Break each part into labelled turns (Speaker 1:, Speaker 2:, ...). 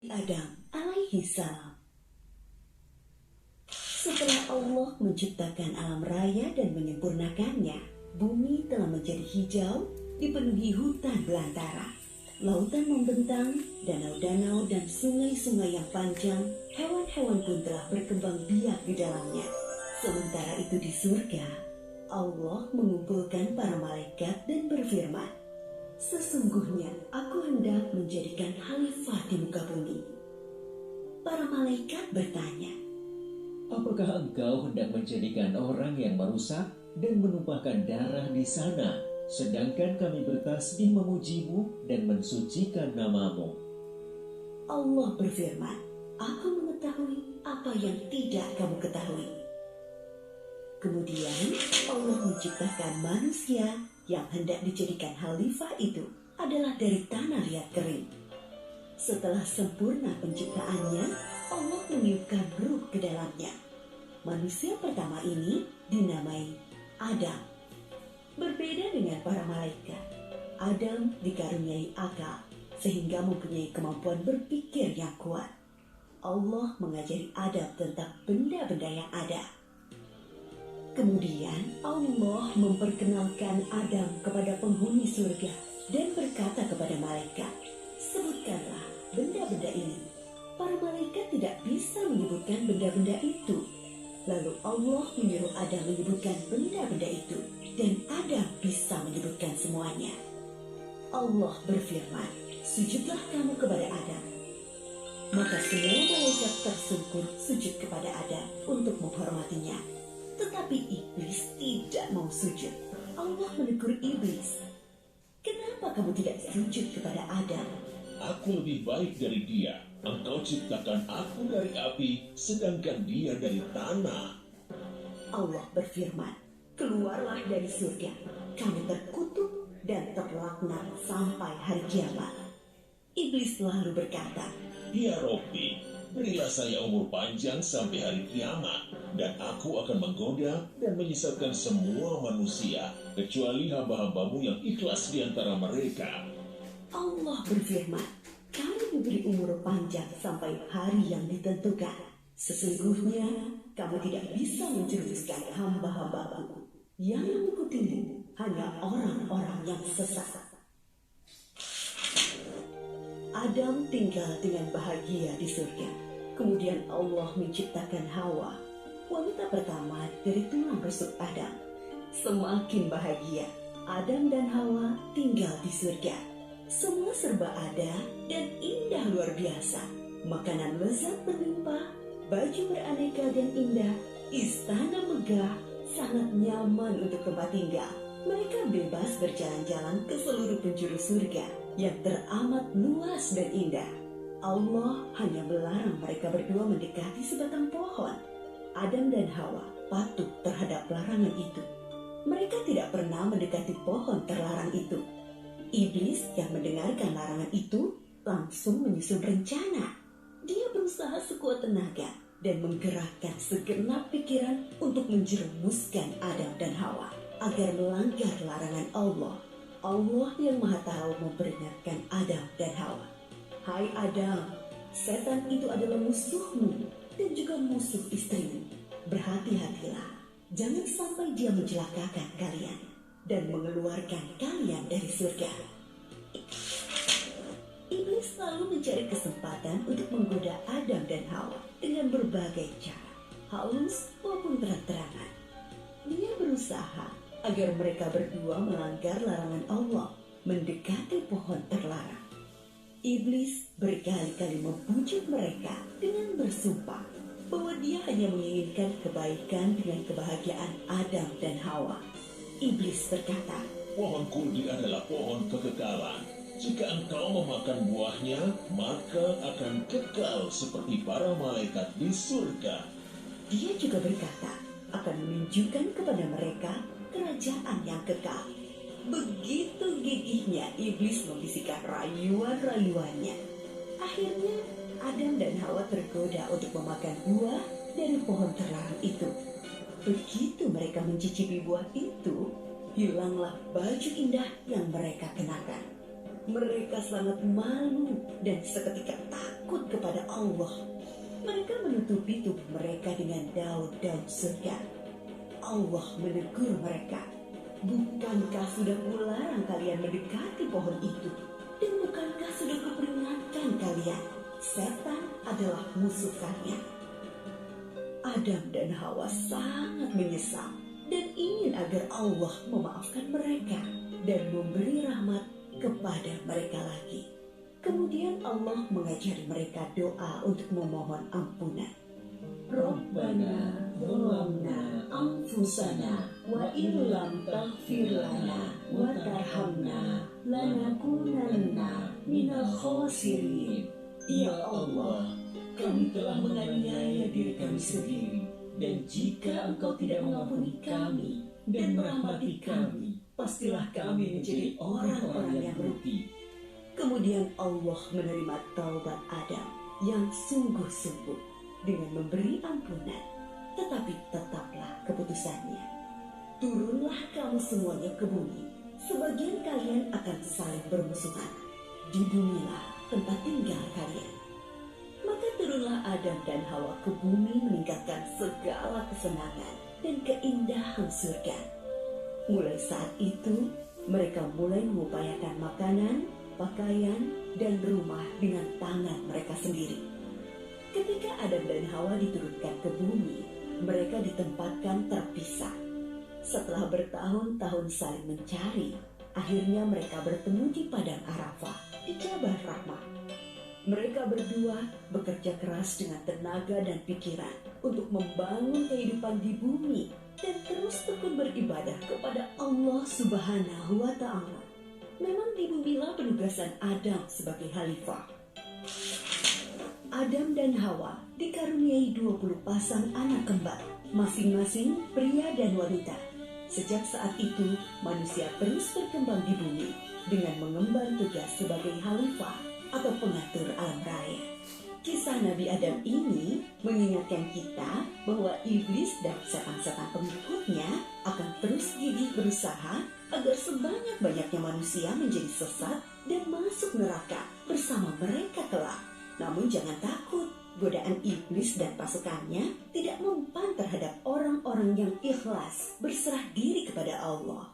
Speaker 1: Adam alaihi salam. Setelah Allah menciptakan alam raya dan menyempurnakannya, bumi telah menjadi hijau, dipenuhi hutan belantara. Lautan membentang, danau-danau dan sungai-sungai yang panjang, hewan-hewan pun telah berkembang biak di dalamnya. Sementara itu di surga, Allah mengumpulkan para malaikat dan berfirman, "Sesungguhnya aku hendak menjadikan khalifah di muka bumi." Para malaikat bertanya,
Speaker 2: Apakah engkau hendak menjadikan orang yang merusak dan menumpahkan darah di sana, sedangkan kami bertasbih memujimu dan mensucikan namamu?
Speaker 1: Allah berfirman, "Aku mengetahui apa yang tidak kamu ketahui." Kemudian Allah menciptakan manusia yang hendak dijadikan khalifah itu adalah dari tanah liat kering. Setelah sempurna penciptaannya, Allah meniupkan ruh ke dalamnya. Manusia pertama ini dinamai Adam. Berbeda dengan para malaikat, Adam dikaruniai akal sehingga mempunyai kemampuan berpikir yang kuat. Allah mengajari Adam tentang benda-benda yang ada. Kemudian Allah memperkenalkan Adam kepada penghuni surga dan berkata kepada malaikat, "Sebutkanlah benda-benda ini." Para malaikat tidak bisa menyebutkan benda-benda itu. Lalu Allah menyuruh Adam menyebutkan benda-benda itu, dan Adam bisa menyebutkan semuanya. Allah berfirman, "Sujudlah kamu kepada Adam." Maka semua malaikat tersungkur sujud kepada Adam untuk menghormatinya. Tetapi iblis tidak mau sujud. Allah menegur iblis, "Kenapa kamu tidak sujud kepada Adam?"
Speaker 3: Aku lebih baik dari dia. Engkau ciptakan aku dari api, sedangkan dia dari tanah.
Speaker 1: Allah berfirman, "Keluarlah dari surga. Kamu terkutuk dan terlaknat sampai hari kiamat." Iblis lalu berkata,
Speaker 3: Ya Robbi, berilah saya umur panjang sampai hari kiamat, dan aku akan menggoda dan menyesatkan semua manusia, kecuali hamba-hambamu yang ikhlas di antara mereka.
Speaker 1: Allah berfirman, "Kamu diberi umur panjang sampai hari yang ditentukan. Sesungguhnya kamu tidak bisa menjerumuskan hamba-hambaku. Yang mengikutimu hanya orang-orang yang sesat." Adam tinggal dengan bahagia di surga. Kemudian Allah menciptakan Hawa, wanita pertama dari tulang rusuk Adam. Semakin bahagia, Adam dan Hawa tinggal di surga. Semua serba ada dan indah luar biasa. Makanan lezat berlimpah, baju beraneka dan indah, istana megah, sangat nyaman untuk tempat tinggal. Mereka bebas berjalan-jalan ke seluruh penjuru surga yang teramat luas dan indah. Allah hanya melarang mereka berdua mendekati sebatang pohon. Adam dan Hawa patuh terhadap larangan itu. Mereka tidak pernah mendekati pohon terlarang itu. Iblis yang mendengarkan larangan itu langsung menyusun rencana. Dia berusaha sekuat tenaga dan menggerakkan segenap pikiran untuk menjerumuskan Adam dan Hawa agar melanggar larangan Allah. Allah yang Maha Tahu memperingatkan Adam dan Hawa. "Hai Adam, setan itu adalah musuhmu dan juga musuh istrimu. Berhati-hatilah, jangan sampai dia mencelakakan kalian dan mengeluarkan kalian dari surga." Iblis selalu mencari kesempatan untuk menggoda Adam dan Hawa dengan berbagai cara, halus maupun terang-terangan. Dia berusaha agar mereka berdua melanggar larangan Allah, mendekati pohon terlarang. Iblis berkali-kali membujuk mereka dengan bersumpah bahwa dia hanya menginginkan kebaikan dengan kebahagiaan Adam dan Hawa. Iblis berkata,
Speaker 3: Pohon kuldi adalah pohon kekekalan. Jika engkau memakan buahnya, maka akan kekal seperti para malaikat di surga.
Speaker 1: Dia juga berkata akan menunjukkan kepada mereka kerajaan yang kekal. Begitu gigihnya iblis membisikkan rayuan-rayuannya. Akhirnya Adam dan Hawa tergoda untuk memakan buah dari pohon terlarang itu. Begitu mereka mencicipi buah itu, hilanglah baju indah yang mereka kenakan. Mereka sangat malu dan seketika takut kepada Allah. Mereka menutupi tubuh mereka dengan daun-daun surga. Allah menegur mereka, bukankah sudah kularang kalian mendekati pohon itu? Dan bukankah sudah kuperingatkan kalian, setan adalah musuh kalian? Adam dan Hawa sangat menyesal dan ingin agar Allah memaafkan mereka dan memberi rahmat kepada mereka lagi. Kemudian Allah mengajari mereka doa untuk memohon ampunan. Rabbana zalamna anfusana wa illam taghfir lana wa tarhamna lanakunanna minal khasirin. Ya Allah, kami telah menganiaya diri kami sendiri, dan jika Engkau tidak mengampuni kami dan merahmati kami, pastilah kami menjadi orang-orang yang rugi. Kemudian Allah menerima taubat Adam yang sungguh-sungguh dengan memberi ampunan, tetapi tetaplah keputusannya. Turunlah kamu semuanya ke bumi, sebagian kalian akan saling bermusuhan. Di bumilah tempat tinggal kalian. Maka turunlah Adam dan Hawa ke bumi meninggalkan segala kesenangan dan keindahan surga. Mulai saat itu, mereka mulai mengupayakan makanan, pakaian, dan rumah dengan tangan mereka sendiri. Ketika Adam dan Hawa diturunkan ke bumi, mereka ditempatkan terpisah. Setelah bertahun-tahun saling mencari, akhirnya mereka bertemu di Padang Arafah, di Jabal Rahmah. Mereka berdua bekerja keras dengan tenaga dan pikiran untuk membangun kehidupan di bumi dan terus tekun beribadah kepada Allah Subhanahu wa Ta'ala. Memang dibumilah penugasan Adam sebagai khalifah. Adam dan Hawa dikaruniai 20 pasang anak kembar, masing-masing pria dan wanita. Sejak saat itu, manusia terus berkembang di bumi dengan mengemban tugas sebagai khalifah atau pengatur alam raya. Kisah Nabi Adam ini mengingatkan kita bahwa iblis dan setan-setan pengikutnya akan terus gigih berusaha agar sebanyak-banyaknya manusia menjadi sesat dan masuk neraka bersama mereka kelak. Namun jangan takut, godaan iblis dan pasukannya tidak mempan terhadap orang-orang yang ikhlas berserah diri kepada Allah.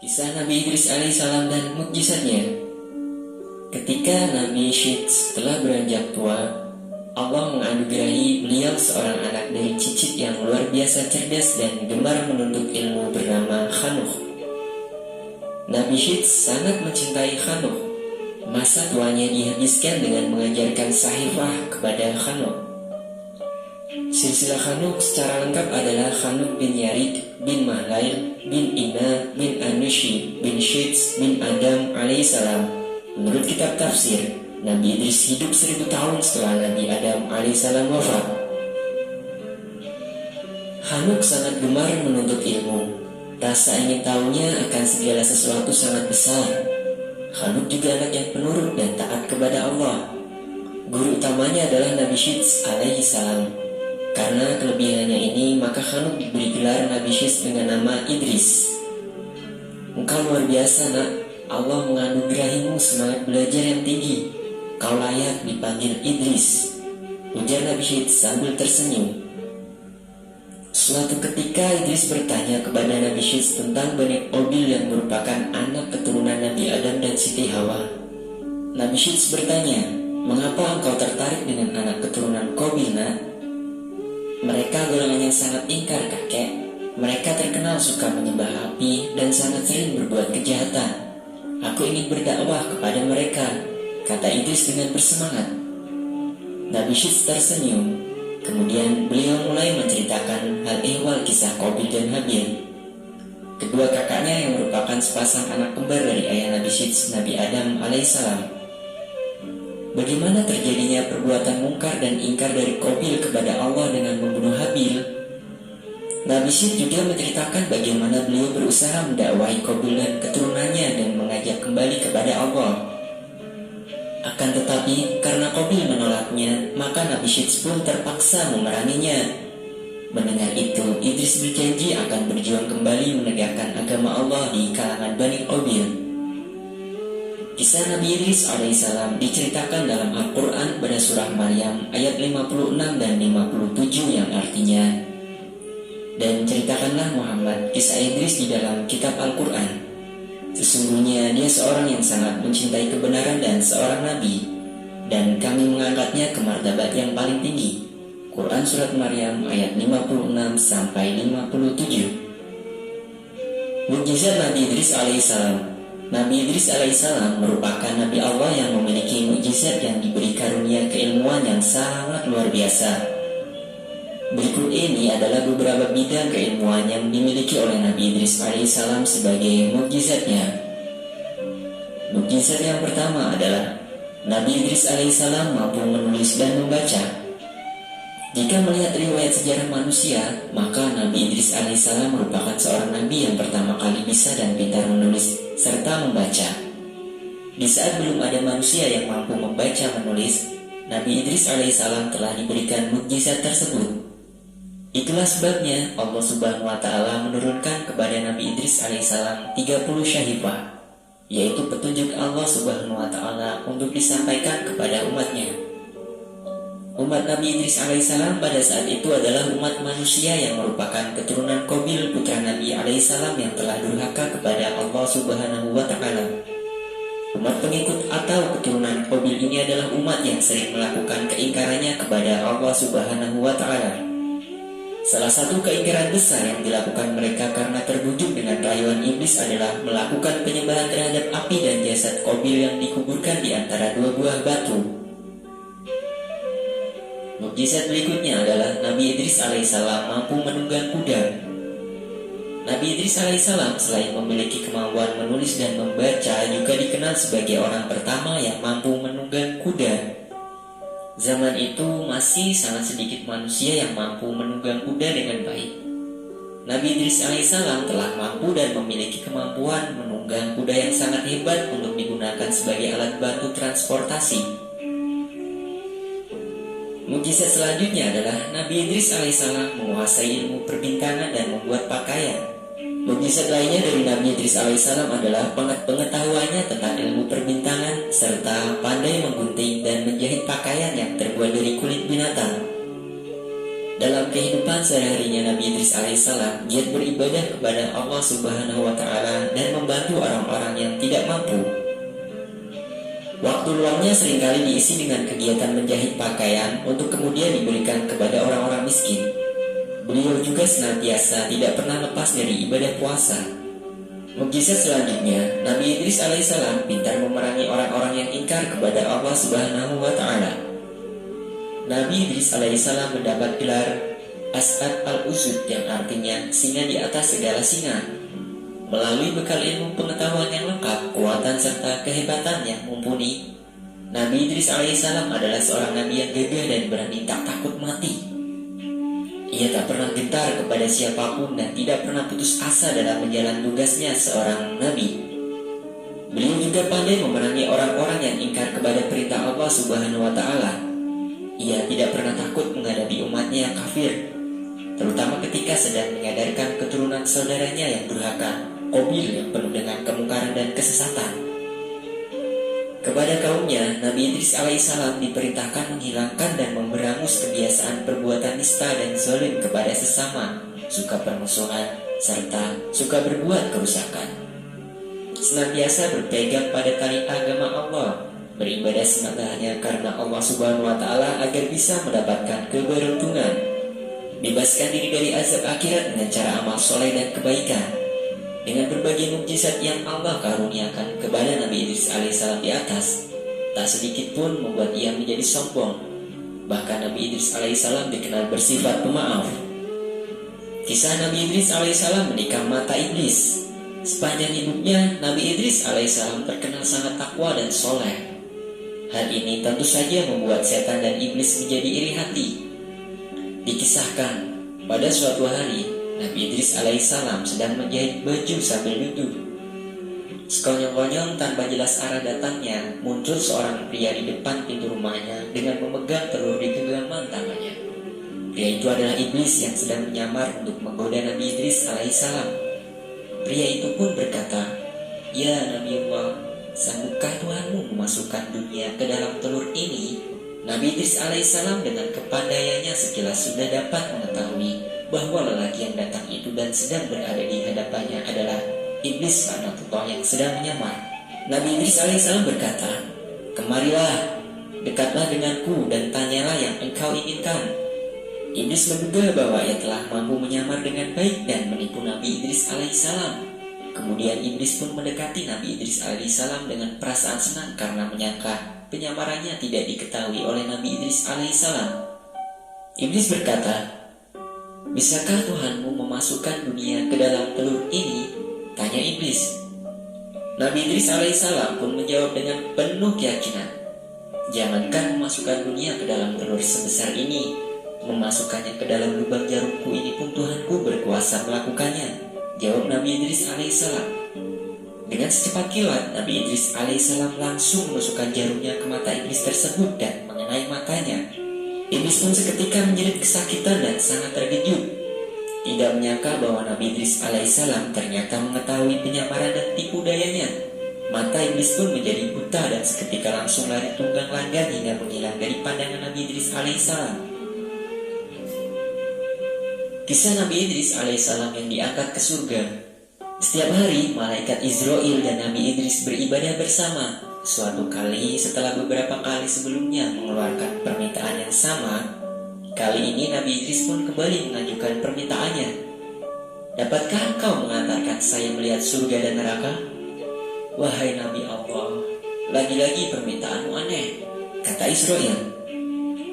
Speaker 4: Kisah Nabi Idris alaihissalam dan mukjizatnya. Ketika Nabi Syeds telah beranjak tua, Allah menganugerahi beliau seorang anak dari cicit yang luar biasa cerdas dan gemar menuntut ilmu bernama Khanuh. Nabi Syeds sangat mencintai Khanuh. Masa tuanya dihabiskan dengan mengajarkan sahifah kepada Khanuh. Silsilah Khanuh secara lengkap adalah Khanuh bin Yarid bin Mahlail bin Ina bin Anushi bin Syeds bin Adam alaihissalam. Menurut kitab tafsir, Nabi Idris hidup 1000 tahun setelah Nabi Adam alaihissalam wafat. Khanuh sangat gemar menuntut ilmu. Rasa ingin tahunya akan segala sesuatu sangat besar. Khanuh juga anak yang penurut dan taat kepada Allah. Guru utamanya adalah Nabi Syeds alaihissalam. Karena kelebihannya ini, maka Khanuh diberi gelar Nabi Syeds dengan nama Idris. Engkau luar biasa, nak. Allah menganugerahimu semangat belajar yang tinggi. Kau layak dipanggil Idris, ujar Nabi Syeds sambil tersenyum. Suatu ketika Idris bertanya kepada Nabi Syeds tentang Bani Qabil yang merupakan anak keturunan Nabi Adam dan Siti Hawa. Nabi Syeds bertanya, mengapa engkau tertarik dengan anak keturunan Qabil, nak? Mereka golongan yang sangat ingkar, kakek. Mereka terkenal suka menyembah api dan sangat sering berbuat kejahatan. Aku ingin berdakwah kepada mereka, kata Idris dengan bersemangat. Nabi Syeds tersenyum. Kemudian beliau mulai menceritakan hal ehwal kisah Qabil dan Habil. Kedua kakaknya yang merupakan sepasang anak kembar dari ayah Nabi Syeds, Nabi Adam alaihissalam. Bagaimana terjadinya perbuatan mungkar dan ingkar dari Qabil kepada Allah dengan membunuh Habil? Nabi Syed juga menceritakan bagaimana beliau berusaha mendakwahi Qabil dan keturunannya dan mengajak kembali kepada Allah. Akan tetapi karena Qabil menolaknya, maka Nabi Syed pun terpaksa memeranginya. Mendengar itu, Idris berjanji akan berjuang kembali menegakkan agama Allah di kalangan Bani Qabil. Kisah Nabi Idris alaihissalam diceritakan dalam Al-Quran pada surah Maryam ayat 56 dan 57 yang artinya, dan ceritakanlah Muhammad kisah Idris di dalam kitab Al-Quran. Sesungguhnya dia seorang yang sangat mencintai kebenaran dan seorang nabi, dan kami mengangkatnya ke martabat yang paling tinggi. Quran Surat Maryam ayat 56 sampai 57. Mukjizat Nabi Idris alaihissalam. Nabi Idris alaihissalam merupakan Nabi Allah yang memiliki mukjizat yang diberi karunia keilmuan yang sangat luar biasa. Berikut ini adalah beberapa bidang keilmuan yang dimiliki oleh Nabi Idris alaihissalam sebagai mukjizatnya. Mukjizat yang pertama adalah Nabi Idris alaihissalam mampu menulis dan membaca. Jika melihat riwayat sejarah manusia, maka Nabi Idris alaihissalam merupakan seorang nabi yang pertama kali bisa dan pintar menulis serta membaca. Di saat belum ada manusia yang mampu membaca menulis, Nabi Idris alaihissalam telah diberikan mukjizat tersebut. Itulah sebabnya Allah Subhanahu wa Ta'ala menurunkan kepada Nabi Idris alaihissalam 30 syahifah, yaitu petunjuk Allah Subhanahu wa Ta'ala untuk disampaikan kepada umatnya. Umat Nabi Idris alaihissalam pada saat itu adalah umat manusia yang merupakan keturunan Qabil putra Nabi alaihissalam yang telah durhaka kepada Allah Subhanahu wa Ta'ala. Umat pengikut atau keturunan Qabil ini adalah umat yang sering melakukan keingkarannya kepada Allah Subhanahu wa Ta'ala. Salah satu keingkaran besar yang dilakukan mereka karena terbujuk dengan rayuan iblis adalah melakukan penyembahan terhadap api dan jasad Qabil yang dikuburkan di antara dua buah batu. Mukjizat berikutnya adalah Nabi Idris alaihissalam mampu menunggang kuda. Nabi Idris alaihissalam selain memiliki kemampuan menulis dan membaca, juga dikenal sebagai orang pertama yang mampu menunggang kuda. Zaman itu masih sangat sedikit manusia yang mampu menunggang kuda dengan baik. Nabi Idris alaihissalam telah mampu dan memiliki kemampuan menunggang kuda yang sangat hebat untuk digunakan sebagai alat bantu transportasi. Mukjizat selanjutnya adalah Nabi Idris alaihissalam menguasai ilmu perbintangan dan membuat pakaian. Mukjizat lainnya dari Nabi Idris alaihissalam adalah pengetahuannya tentang ilmu perbintangan serta pandai menggunting dan menjahit pakaian yang terbuat dari kulit binatang. Dalam kehidupan sehari-harinya Nabi Idris alaihissalam giat beribadah kepada Allah Subhanahu wa Ta'ala dan membantu orang-orang yang tidak mampu. Waktu luangnya seringkali diisi dengan kegiatan menjahit pakaian untuk kemudian diberikan kepada orang-orang miskin. Beliau juga senantiasa tidak pernah lepas dari ibadah puasa. Mukjizat selanjutnya, Nabi Idris alaihissalam pintar memerangi orang-orang yang ingkar kepada Allah Subhanahu wa Ta'ala. Nabi Idris alaihissalam mendapat gelar As'ad al-Usud yang artinya singa di atas segala singa. Melalui bekal ilmu pengetahuan yang lengkap, kekuatan serta kehebatan yang mumpuni, Nabi Idris alaihissalam adalah seorang nabi yang gagah dan berani tak takut mati. Ia tak pernah gentar kepada siapapun dan tidak pernah putus asa dalam menjalani tugasnya seorang nabi. Beliau juga pandai memerangi orang-orang yang ingkar kepada perintah Allah Subhanahu wa Ta'ala. Ia tidak pernah takut menghadapi umatnya yang kafir, terutama ketika sedang menyadarkan keturunan saudaranya yang durhaka, Qabil yang penuh dengan kemungkaran dan kesesatan. Kepada kaumnya, Nabi Idris alaihissalam diperintahkan menghilangkan dan memberangus kebiasaan perbuatan nista dan zalim kepada sesama, suka permusuhan, serta suka berbuat kerusakan. Senantiasa berpegang pada tali agama Allah, beribadah semata hanya karena Allah Subhanahu wa Ta'ala agar bisa mendapatkan keberuntungan, bebaskan diri dari azab akhirat dengan cara amal soleh dan kebaikan. Dengan berbagai mukjizat yang Allah karuniakan kepada Nabi Idris alaihissalam di atas, tak sedikit pun membuat ia menjadi sombong. Bahkan Nabi Idris alaihissalam dikenal bersifat pemaaf. Kisah Nabi Idris alaihissalam menikam mata iblis. Sepanjang hidupnya, Nabi Idris alaihissalam terkenal sangat takwa dan soleh. Hal ini tentu saja membuat setan dan iblis menjadi iri hati. Dikisahkan, pada suatu hari Nabi Idris alaihissalam sedang menjahit baju sambil duduk. Sekonyong-konyong tanpa jelas arah datangnya, muncul seorang pria di depan pintu rumahnya dengan memegang telur di genggaman tangannya. Pria itu adalah iblis yang sedang menyamar untuk menggoda Nabi Idris alaihissalam. Pria itu pun berkata, "Ya Nabi Allah, sanggupkah Tuhanmu memasukkan dunia ke dalam telur ini?" Nabi Idris alaihissalam dengan kepandaiannya sekilas sudah dapat mengetahui bahwa lelaki yang datang itu dan sedang berada di hadapannya adalah iblis laknatullah yang sedang menyamar. Nabi Idris alaihissalam berkata, "Kemarilah, dekatlah denganku dan tanyalah yang engkau inginkan." Iblis menduga bahwa ia telah mampu menyamar dengan baik dan menipu Nabi Idris alaihissalam. Kemudian iblis pun mendekati Nabi Idris alaihissalam dengan perasaan senang karena menyangka penyamarannya tidak diketahui oleh Nabi Idris alaihissalam. Iblis berkata, "Bisakah Tuhanmu memasukkan dunia ke dalam telur ini?" tanya iblis. Nabi Idris alaihissalam pun menjawab dengan penuh keyakinan, "Jangankan memasukkan dunia ke dalam telur sebesar ini, memasukkannya ke dalam lubang jarumku ini pun Tuhanku berkuasa melakukannya," jawab Nabi Idris alaihissalam. Dengan secepat kilat, Nabi Idris alaihissalam langsung menusukkan jarumnya ke mata iblis tersebut dan mengenai matanya. Iblis pun seketika menjerit kesakitan dan sangat terkejut. Tidak menyangka bahwa Nabi Idris alaihissalam ternyata mengetahui penyamaran dan tipu dayanya. Mata iblis pun menjadi buta dan seketika langsung lari tunggang langgang hingga menghilang dari pandangan Nabi Idris alaihissalam. Kisah Nabi Idris alaihissalam yang diangkat ke surga. Setiap hari, malaikat Israel dan Nabi Idris beribadah bersama. Suatu kali setelah beberapa kali sebelumnya mengeluarkan permintaan yang sama, kali ini Nabi Idris pun kembali mengajukan permintaannya. "Dapatkah engkau mengantarkan saya melihat surga dan neraka?" "Wahai Nabi Allah, lagi-lagi permintaanmu aneh," kata Israel.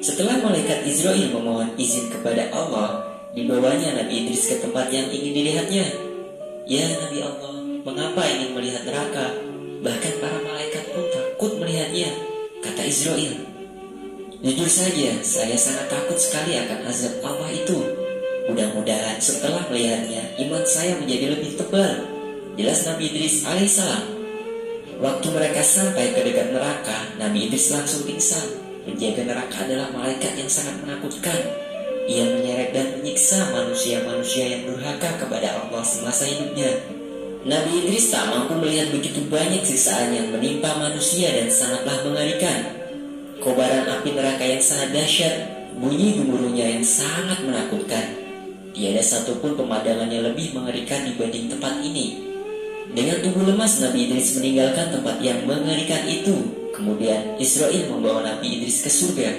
Speaker 4: Setelah malaikat Israel memohon izin kepada Allah, dibawanya Nabi Idris ke tempat yang ingin dilihatnya. "Ya Nabi Allah, mengapa ingin melihat neraka? Bahkan para malaikat pun takut melihatnya," kata Israel. "Jujur saja, saya sangat takut sekali akan azab Allah itu. Mudah-mudahan setelah melihatnya, iman saya menjadi lebih tebal," jelas Nabi Idris alaihissalam. Waktu mereka sampai ke dekat neraka, Nabi Idris langsung pingsan. Penjaga neraka adalah malaikat yang sangat menakutkan. Ia menyeret dan menyiksa manusia-manusia yang durhaka kepada Allah semasa hidupnya. Nabi Idris tak mampu melihat begitu banyak siksaan yang menimpa manusia dan sangatlah mengerikan. Kobaran api neraka yang sangat dahsyat, bunyi gemuruhnya yang sangat menakutkan. Tiada satupun pemandangan yang lebih mengerikan dibanding tempat ini. Dengan tubuh lemas, Nabi Idris meninggalkan tempat yang mengerikan itu. Kemudian Israel membawa Nabi Idris ke surga.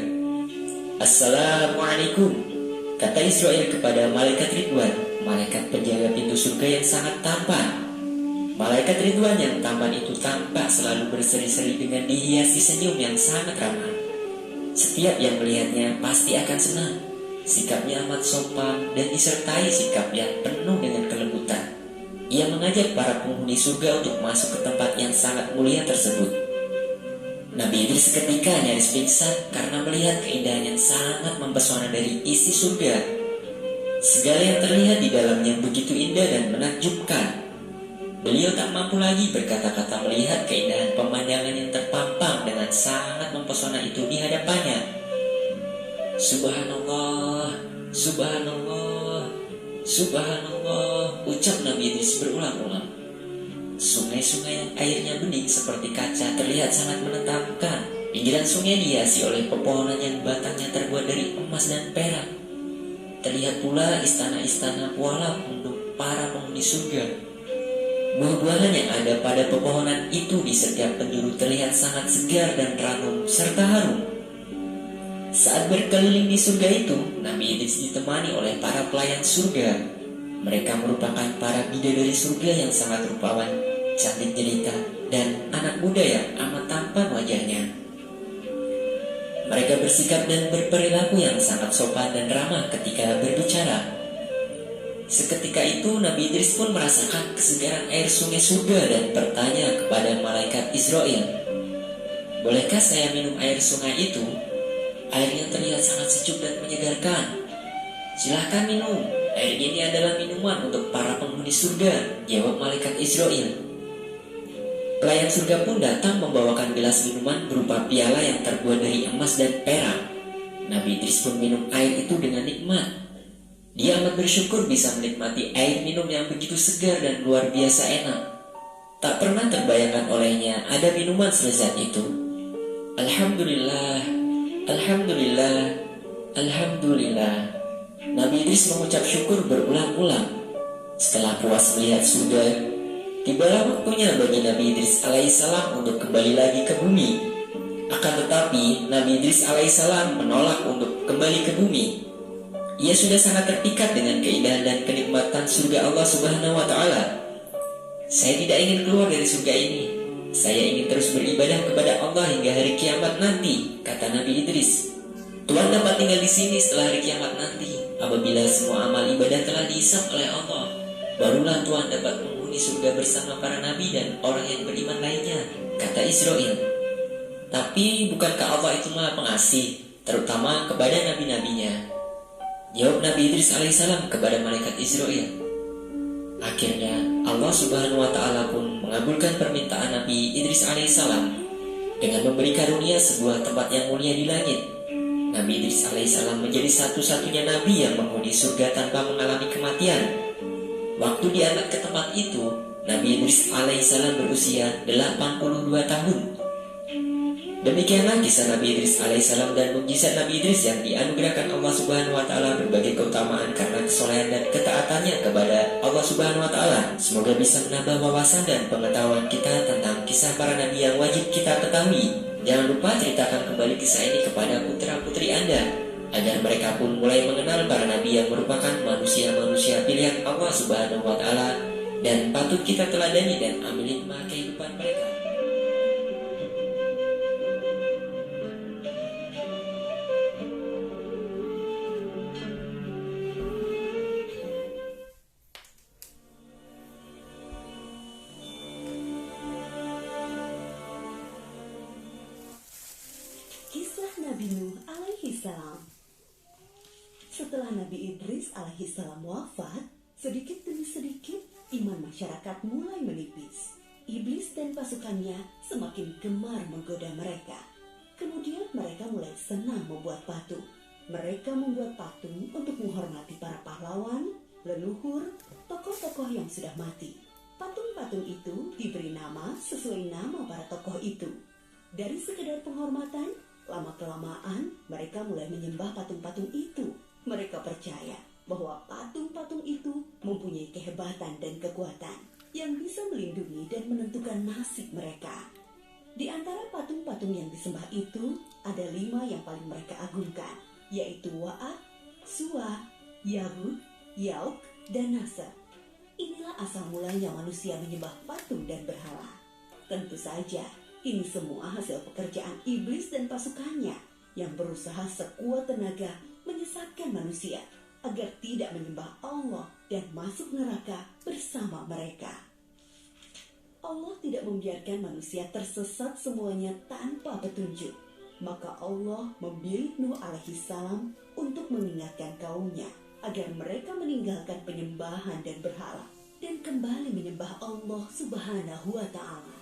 Speaker 4: "Assalamualaikum," kata Israel kepada malaikat Ridwan, malaikat penjaga pintu surga yang sangat tampan. Malaikat Ridwan yang tampan itu tampak selalu berseri-seri dengan dihiasi senyum yang sangat ramah. Setiap yang melihatnya pasti akan senang. Sikapnya amat sopan dan disertai sikap yang penuh dengan kelembutan. Ia mengajak para penghuni surga untuk masuk ke tempat yang sangat mulia tersebut. Nabi Idris seketika nyaris pingsan karena melihat keindahan yang sangat mempesona dari isi surga. Segala yang terlihat di dalamnya begitu indah dan menakjubkan. Beliau tak mampu lagi berkata-kata melihat keindahan pemandangan yang terpampang dengan sangat mempesona itu di hadapannya. "Subhanallah, Subhanallah, Subhanallah," ucap Nabi Idris berulang-ulang. Sungai-sungai yang airnya bening seperti kaca terlihat sangat menentramkan. Pinggiran sungai dihiasi oleh pepohonan yang batangnya terbuat dari emas dan perak. Terlihat pula istana-istana puala untuk para penghuni surga. Buah-buahan yang ada pada pepohonan itu di setiap penjuru terlihat sangat segar dan ranum serta harum. Saat berkeliling di surga itu, Nabi Idris ditemani oleh para pelayan surga. Mereka merupakan para bidadari surga yang sangat rupawan, cantik jelita, dan anak muda yang amat tampan wajahnya. Mereka bersikap dan berperilaku yang sangat sopan dan ramah ketika berbicara. Seketika itu Nabi Idris pun merasakan kesegaran air sungai surga dan bertanya kepada malaikat Israel, "Bolehkah saya minum air sungai itu? Airnya terlihat sangat sejuk dan menyegarkan." "Silahkan minum, Air ini adalah minuman untuk para penghuni surga, jawab malaikat Israel. Pelayan surga pun datang membawakan gelas minuman berupa piala yang terbuat dari emas dan perak. Nabi Idris pun minum air itu dengan nikmat. Dia amat bersyukur bisa menikmati air minum yang begitu segar dan luar biasa enak. Tak pernah terbayangkan olehnya ada minuman selezat itu. Alhamdulillah, Alhamdulillah, Alhamdulillah. Nabi Idris mengucap syukur berulang-ulang. Setelah puas melihat surga, tibalah waktunya bagi Nabi Idris alaihissalam untuk kembali lagi ke bumi. Akan tetapi Nabi Idris alaihissalam menolak untuk kembali ke bumi. Ia sudah sangat terpikat dengan keindahan dan kenikmatan surga Allah Subhanahu wa Ta'ala. Saya tidak ingin keluar dari surga ini. Saya ingin terus beribadah kepada Allah hingga hari kiamat nanti, kata Nabi Idris. Tuhan dapat tinggal di sini setelah hari kiamat nanti. Apabila semua amal ibadah telah dihisab oleh Allah, barulah Tuhan dapat menghuni surga bersama para nabi dan orang yang beriman lainnya, kata Israel. Tapi bukankah Allah itu Maha Pengasih, terutama kepada nabi-nabinya? Jawab Nabi Idris alaihissalam kepada malaikat Israel. Akhirnya Allah Subhanahu wa Ta'ala pun mengabulkan permintaan Nabi Idris alaihissalam dengan memberi karunia sebuah tempat yang mulia di langit. Nabi Idris alaihissalam menjadi satu-satunya nabi yang menghuni surga tanpa mengalami kematian. Waktu diangkat ke tempat itu, Nabi Idris alaihissalam berusia 82 tahun. Demikianlah kisah Nabi Idris alaihissalam dan mukjizat Nabi Idris yang dianugerahkan Allah Subhanahu wa Ta'ala berbagai keutamaan karena kesolehan dan ketaatannya kepada Allah Subhanahu wa Ta'ala. Semoga bisa menambah wawasan dan pengetahuan kita tentang kisah para nabi yang wajib kita ketahui. Jangan lupa ceritakan kembali kisah ini kepada putra-putri Anda, agar mereka pun mulai mengenal para nabi yang merupakan manusia-manusia pilihan Allah Subhanahu wa Ta'ala dan patut kita teladani dan ambil hikmah kehidupan mereka.
Speaker 1: Kisah Nabi Nuh alaihissalam. Setelah Nabi Idris alaihissalam wafat, sedikit demi sedikit iman masyarakat mulai menipis. Iblis dan pasukannya semakin gemar menggoda mereka. Kemudian mereka mulai senang membuat patung. Mereka membuat patung untuk menghormati para pahlawan, leluhur, tokoh-tokoh yang sudah mati. Patung-patung itu diberi nama sesuai nama para tokoh itu. Dari sekedar penghormatan, lama-kelamaan mereka mulai menyembah patung-patung itu. Mereka percaya bahwa patung-patung itu mempunyai kehebatan dan kekuatan yang bisa melindungi dan menentukan nasib mereka. Di antara patung-patung yang disembah itu, ada 5 yang paling mereka agungkan, yaitu Wa'at, Suwa, Yahud, Yauk, dan Nasr. Inilah asal mulanya manusia menyembah patung dan berhala. Tentu saja, ini semua hasil pekerjaan iblis dan pasukannya yang berusaha sekuat tenaga menyesatkan manusia agar tidak menyembah Allah dan masuk neraka bersama mereka. Allah tidak membiarkan manusia tersesat semuanya tanpa petunjuk. Maka Allah memilih Nuh alaihissalam untuk mengingatkan kaumnya agar mereka meninggalkan penyembahan dan berhala dan kembali menyembah Allah Subhanahu wa Ta'ala.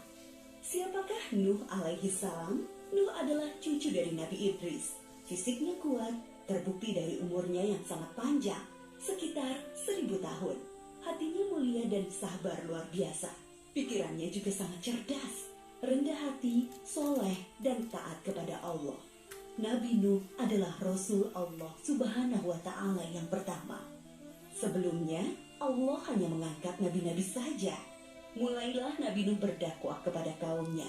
Speaker 1: Siapakah Nuh alaihissalam? Nuh adalah cucu dari Nabi Idris. Fisiknya kuat, terbukti dari umurnya yang sangat panjang, sekitar 1000 tahun. Hatinya mulia dan sabar luar biasa. Pikirannya juga sangat cerdas, rendah hati, soleh, dan taat kepada Allah. Nabi Nuh adalah Rasul Allah Subhanahu wa Ta'ala yang pertama. Sebelumnya, Allah hanya mengangkat nabi-nabi saja. Mulailah Nabi Nuh berdakwah kepada kaumnya.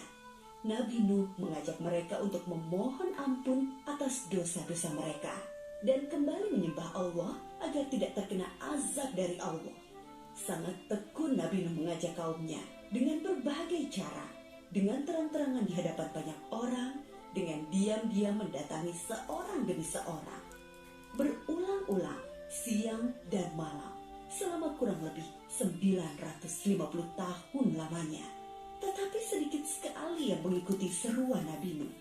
Speaker 1: Nabi Nuh mengajak mereka untuk memohon ampun atas dosa-dosa mereka dan kembali menyembah Allah agar tidak terkena azab dari Allah. Sangat tekun Nabi Nuh mengajak kaumnya dengan berbagai cara, dengan terang-terangan di hadapan banyak orang, dengan diam-diam mendatangi seorang demi seorang, berulang-ulang, siang dan malam, selama kurang lebih 950 tahun lamanya. Tetapi sedikit sekali yang mengikuti seruan Nabi Nuh.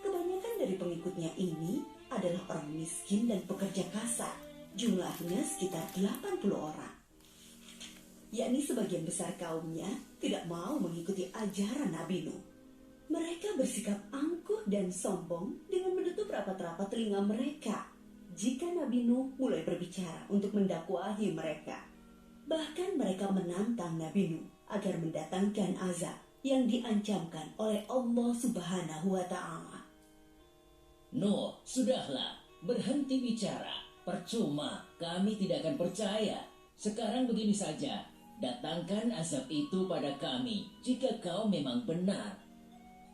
Speaker 1: Kebanyakan dari pengikutnya ini adalah orang miskin dan pekerja kasar. Jumlahnya sekitar 80 orang. Yakni sebagian besar kaumnya tidak mau mengikuti ajaran Nabi Nuh. Mereka bersikap angkuh dan sombong dengan menutup rapat-rapat telinga mereka jika Nabi Nuh mulai berbicara untuk mendakwahi mereka. Bahkan mereka menantang Nabi Nuh agar mendatangkan azab yang diancamkan oleh Allah Subhanahu wa Ta'ala.
Speaker 5: Nuh, sudahlah, berhenti bicara. Percuma, kami tidak akan percaya. Sekarang begini saja, datangkan azab itu pada kami jika kau memang benar.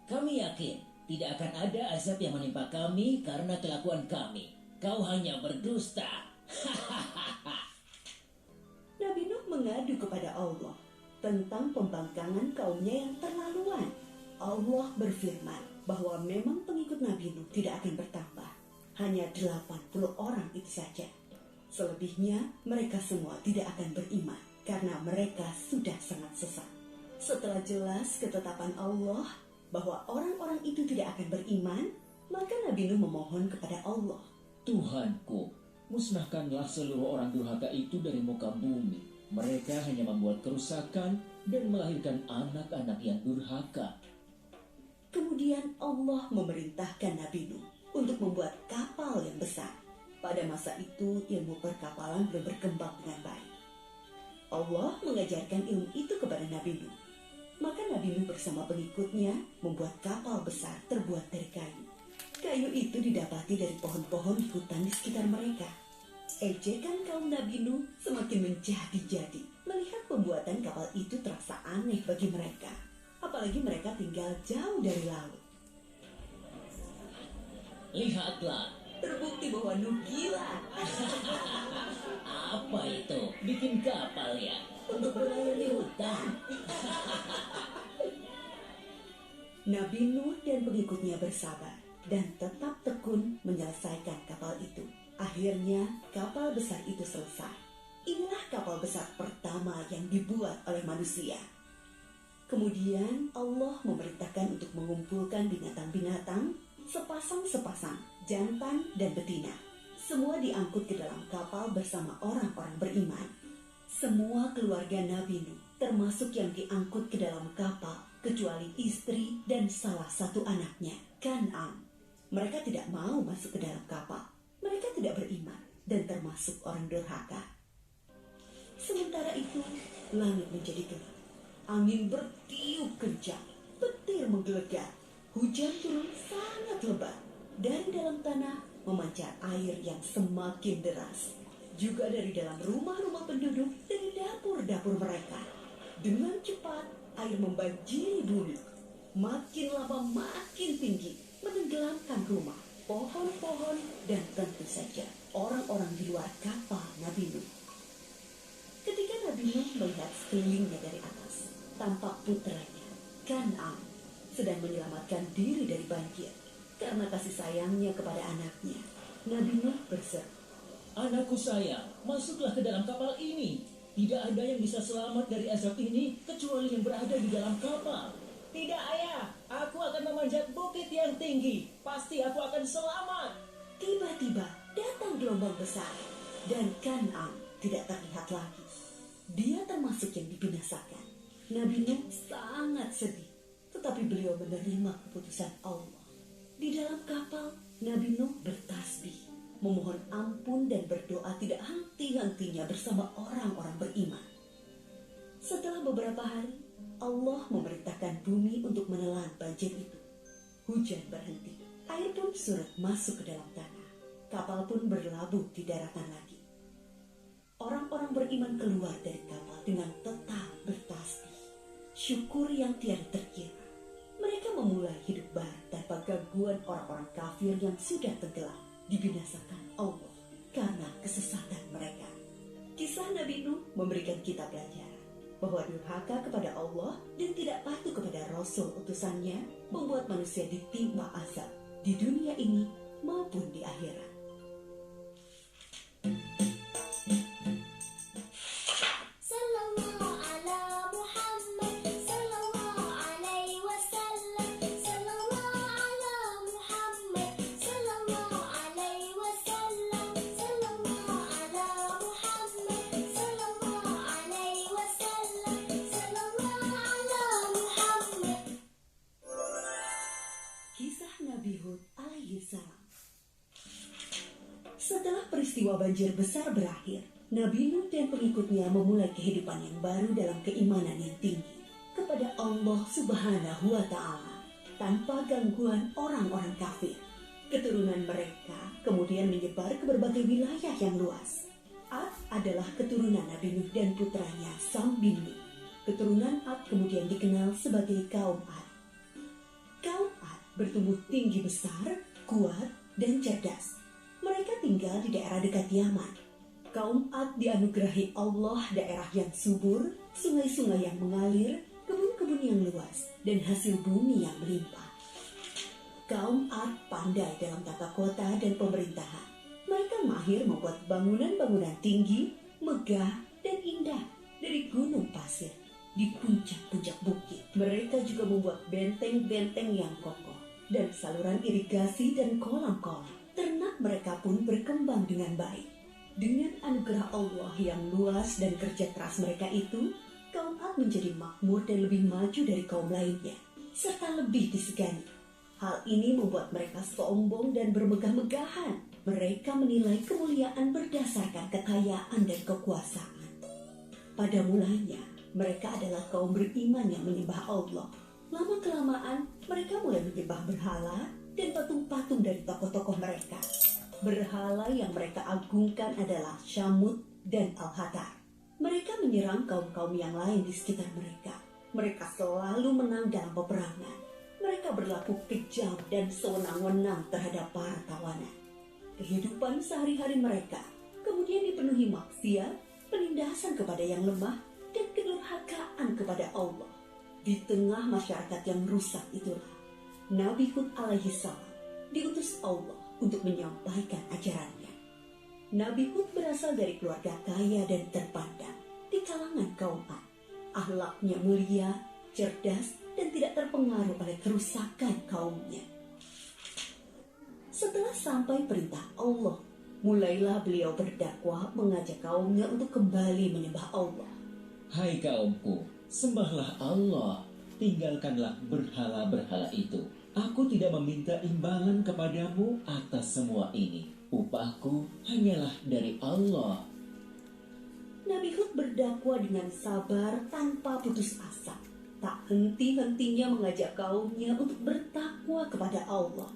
Speaker 5: Kami yakin tidak akan ada azab yang menimpa kami karena kelakuan kami. Kau hanya berdusta.
Speaker 1: Nabi Nuh mengadu kepada Allah tentang pembangkangan kaumnya yang terlaluan. Allah berfirman bahwa memang pengikut Nabi Nuh tidak akan bertambah. Hanya 80 orang itu saja. Selebihnya mereka semua tidak akan beriman karena mereka sudah sangat sesat. Setelah jelas ketetapan Allah bahwa orang-orang itu tidak akan beriman, maka Nabi Nuh memohon kepada Allah.
Speaker 2: Tuhanku, musnahkanlah seluruh orang durhaka itu dari muka bumi. Mereka hanya membuat kerusakan dan melahirkan anak-anak yang durhaka.
Speaker 1: Kemudian Allah memerintahkan Nabi Nuh untuk membuat kapal yang besar. Pada masa itu ilmu perkapalan belum berkembang dengan baik. Allah mengajarkan ilmu itu kepada Nabi Nuh. Maka Nabi Nuh bersama pengikutnya membuat kapal besar terbuat dari kayu. Kayu itu didapati dari pohon-pohon di hutan di sekitar mereka. Ejekan kaum Nabi Nuh semakin menjadi-jadi melihat pembuatan kapal itu terasa aneh bagi mereka. Apalagi mereka tinggal jauh dari laut.
Speaker 5: Lihatlah,
Speaker 1: Terbukti bahwa Nuh gila.
Speaker 5: apa itu? Bikin kapal ya? Untuk berlayar di hutan.
Speaker 1: Nabi Nuh dan pengikutnya bersabar dan tetap tekun menyelesaikan kapal itu. Akhirnya kapal besar itu selesai. Inilah kapal besar pertama yang dibuat oleh manusia. Kemudian Allah memerintahkan untuk mengumpulkan binatang-binatang sepasang-sepasang, jantan dan betina. Semua diangkut ke dalam kapal bersama orang-orang beriman. Semua keluarga Nabi Nuh, termasuk yang diangkut ke dalam kapal, kecuali istri dan salah satu anaknya, Kan'an. Mereka tidak mau masuk ke dalam kapal. Mereka tidak beriman dan termasuk orang durhaka. Sementara itu, langit menjadi gelap. Angin bertiup kencang, petir menggelegar. Hujan turun sangat lebat. Dari dalam tanah memancar air yang semakin deras. Juga dari dalam rumah-rumah penduduk, dari dapur-dapur mereka. Dengan cepat, air membanjiri bumi. Makin lama makin tinggi, menenggelamkan rumah, pohon-pohon, dan tentu saja orang-orang di luar kapal Nabi Nuh. Ketika Nabi Nuh melihat sekelilingnya dari atas, tampak putranya, Kan'an, sedang menyelamatkan diri dari banjir. Karena kasih sayangnya kepada anaknya, Nabi Nuh berseru,
Speaker 5: Anakku sayang, masuklah ke dalam kapal ini. Tidak ada yang bisa selamat dari azab ini kecuali yang berada di dalam kapal. Tidak, ayah. Aku akan memanjat bukit yang tinggi. Pasti aku akan selamat.
Speaker 1: Tiba-tiba datang gelombang besar dan Kan'an tidak terlihat lagi. Dia termasuk yang dibinasakan. Nabi Nuh sangat sedih, tetapi beliau menerima keputusan Allah. Di dalam kapal, Nabi Nuh bertasbih, memohon ampun dan berdoa tidak henti-hentinya bersama orang-orang beriman. Setelah beberapa hari, Allah memerintahkan bumi untuk menelan banjir itu. Hujan berhenti, air pun surut masuk ke dalam tanah. Kapal pun berlabuh di daratan lagi. Orang-orang beriman keluar dari kapal dengan tetap bertasbih, syukur yang tiada terkira. Mereka memulai hidup baru tanpa gangguan orang-orang kafir yang sudah tenggelam, dibinasakan Allah karena kesesatan mereka. Kisah Nabi Nuh memberikan kita pelajaran bahwa durhaka kepada Allah dan tidak patuh kepada Rasul utusannya membuat manusia ditimpa azab di dunia ini maupun di akhirat. peristiwa banjir besar berakhir, Nabi Nuh dan pengikutnya memulai kehidupan yang baru dalam keimanan yang tinggi kepada Allah Subhanahu wa Ta'ala tanpa gangguan orang-orang kafir. Keturunan mereka kemudian menyebar ke berbagai wilayah yang luas. Ad adalah keturunan Nabi Nuh dan putranya Sam bin Nuh. Keturunan Ad kemudian dikenal sebagai kaum Ad. Kaum Ad bertumbuh tinggi besar, kuat, dan cerdas. Mereka tinggal di daerah dekat Yaman. Kaum Ad dianugerahi Allah daerah yang subur, sungai-sungai yang mengalir, kebun-kebun yang luas, dan hasil bumi yang melimpah. Kaum Ad pandai dalam tata kota dan pemerintahan. Mereka mahir membuat bangunan-bangunan tinggi, megah, dan indah dari gunung pasir di puncak-puncak bukit. Mereka juga membuat benteng-benteng yang kokoh dan saluran irigasi dan kolam-kolam. Ternak mereka pun berkembang dengan baik. Dengan anugerah Allah yang luas dan kerja keras mereka itu, kaum Ad menjadi makmur dan lebih maju dari kaum lainnya, serta lebih disegani. Hal ini membuat mereka sombong dan bermegah-megahan. Mereka menilai kemuliaan berdasarkan kekayaan dan kekuasaan. Pada mulanya, mereka adalah kaum beriman yang menyembah Allah. Lama-kelamaan, mereka mulai menyembah berhala dan patung-patung dari tokoh-tokoh mereka. Berhala yang mereka agungkan adalah Syamud dan Al-Hatar. Mereka menyerang kaum-kaum yang lain di sekitar mereka. Mereka selalu menang dalam peperangan. Mereka berlaku kejam dan sewenang-wenang terhadap para tawanan. Kehidupan sehari-hari mereka kemudian dipenuhi maksiat, penindasan kepada yang lemah, dan kedurhakaan kepada Allah. Di tengah masyarakat yang rusak itulah, Nabi Hud alaihi salam diutus Allah untuk menyampaikan ajarannya. Nabi Hud berasal dari keluarga kaya dan terpandang di kalangan kaum Ad. Akhlaknya mulia, cerdas, dan tidak terpengaruh oleh kerusakan kaumnya. Setelah sampai perintah Allah, mulailah beliau berdakwah mengajak kaumnya untuk kembali menyembah Allah.
Speaker 2: Hai kaumku, sembahlah Allah, tinggalkanlah berhala-berhala itu. Aku tidak meminta imbalan kepadamu atas semua ini. Upahku hanyalah dari Allah.
Speaker 1: Nabi Hud berdakwah dengan sabar tanpa putus asa. Tak henti-hentinya mengajak kaumnya untuk bertakwa kepada Allah